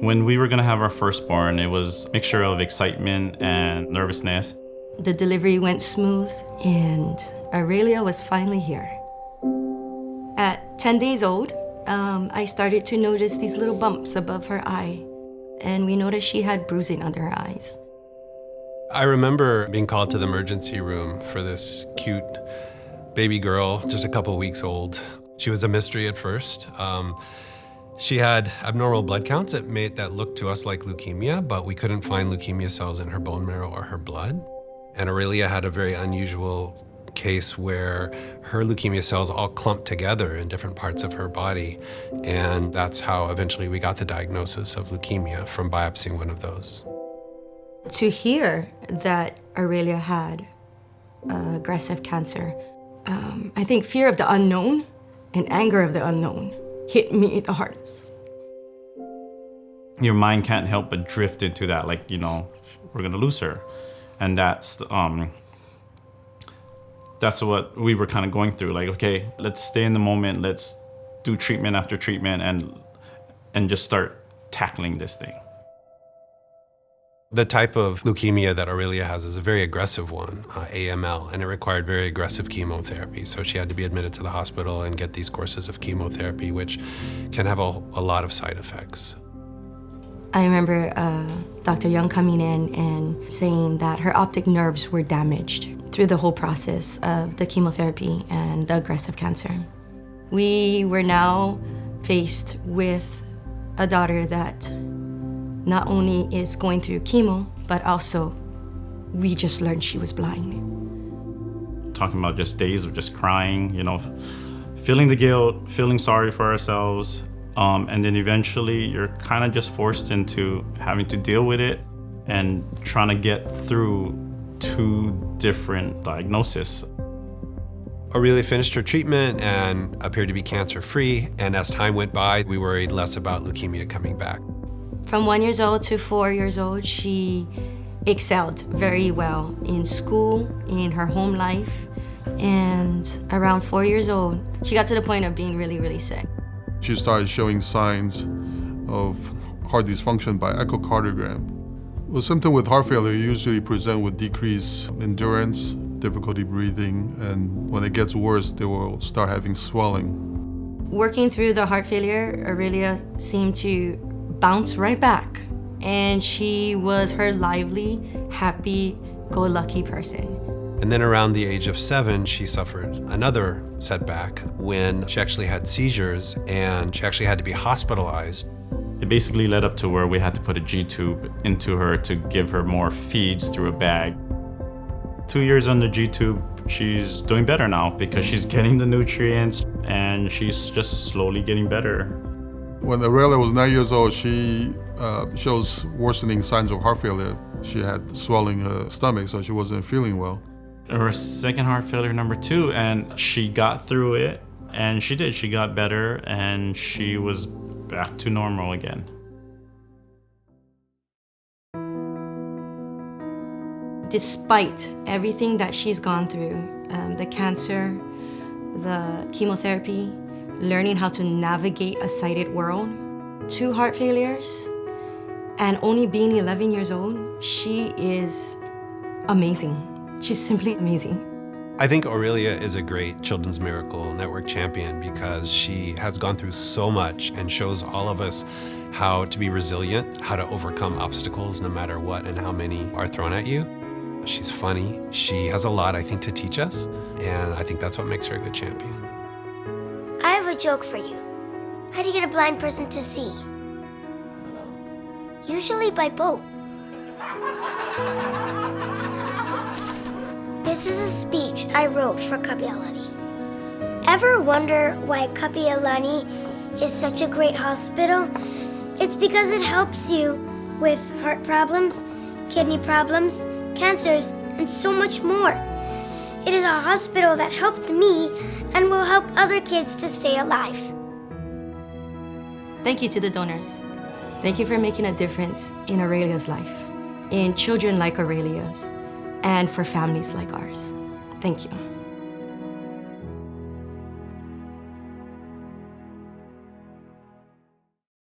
When we were gonna have our firstborn, it was a mixture of excitement and nervousness. The delivery went smooth, and Aurelia was finally here. At 10 days old, I started to notice these little bumps above her eye, and we noticed she had bruising under her eyes. I remember being called to the emergency room for this cute baby girl, just a couple weeks old. She was a mystery at first. She had abnormal blood counts that looked to us like leukemia, but we couldn't find leukemia cells in her bone marrow or her blood. And Aurelia had a very unusual case where her leukemia cells all clumped together in different parts of her body. And that's how eventually we got the diagnosis of leukemia from biopsying one of those. To hear that Aurelia had aggressive cancer, I think fear of the unknown and anger of the unknown hit me the hardest. Your mind can't help but drift into that, like, we're gonna lose her. And that's what we were kind of going through. Like, okay, let's stay in the moment, let's do treatment after treatment and just start tackling this thing. The type of leukemia that Aurelia has is a very aggressive one, AML, and it required very aggressive chemotherapy. So she had to be admitted to the hospital and get these courses of chemotherapy, which can have a lot of side effects. I remember Dr. Young coming in and saying that her optic nerves were damaged through the whole process of the chemotherapy and the aggressive cancer. We were now faced with a daughter that not only is going through chemo, but also we just learned she was blind. Talking about just days of just crying, feeling the guilt, feeling sorry for ourselves, and then eventually you're kind of just forced into having to deal with it and trying to get through 2 different diagnoses. Aurelia finished her treatment and appeared to be cancer-free, and as time went by, we worried less about leukemia coming back. From 1 year old to 4 years old, she excelled very well in school, in her home life, and around 4 years old, she got to the point of being really, really sick. She started showing signs of heart dysfunction by echocardiogram. Well, symptoms with heart failure usually present with decreased endurance, difficulty breathing, and when it gets worse, they will start having swelling. Working through the heart failure, Aurelia seemed to bounce right back, and she was her lively, happy-go-lucky person. And then around the age of 7, she suffered another setback when she actually had seizures and she actually had to be hospitalized. It basically led up to where we had to put a G-tube into her to give her more feeds through a bag. 2 years on the G-tube, she's doing better now because she's getting the nutrients and she's just slowly getting better. When Aurelia was 9 years old, she shows worsening signs of heart failure. She had swelling her stomach, so she wasn't feeling well. Her second heart failure, number 2, and she got through it, and she did. She got better, and she was back to normal again. Despite everything that she's gone through, the cancer, the chemotherapy, learning how to navigate a sighted world, 2 heart failures, and only being 11 years old, she is amazing. She's simply amazing. I think Aurelia is a great Children's Miracle Network champion because she has gone through so much and shows all of us how to be resilient, how to overcome obstacles no matter what and how many are thrown at you. She's funny. She has a lot, I think, to teach us, and I think that's what makes her a good champion. I have a joke for you. How do you get a blind person to see? Usually by boat. This is a speech I wrote for Kapi'olani. Ever wonder why Kapi'olani is such a great hospital? It's because it helps you with heart problems, kidney problems, cancers, and so much more. It is a hospital that helped me and will help other kids to stay alive. Thank you to the donors. Thank you for making a difference in Aurelia's life, in children like Aurelia's, and for families like ours. Thank you.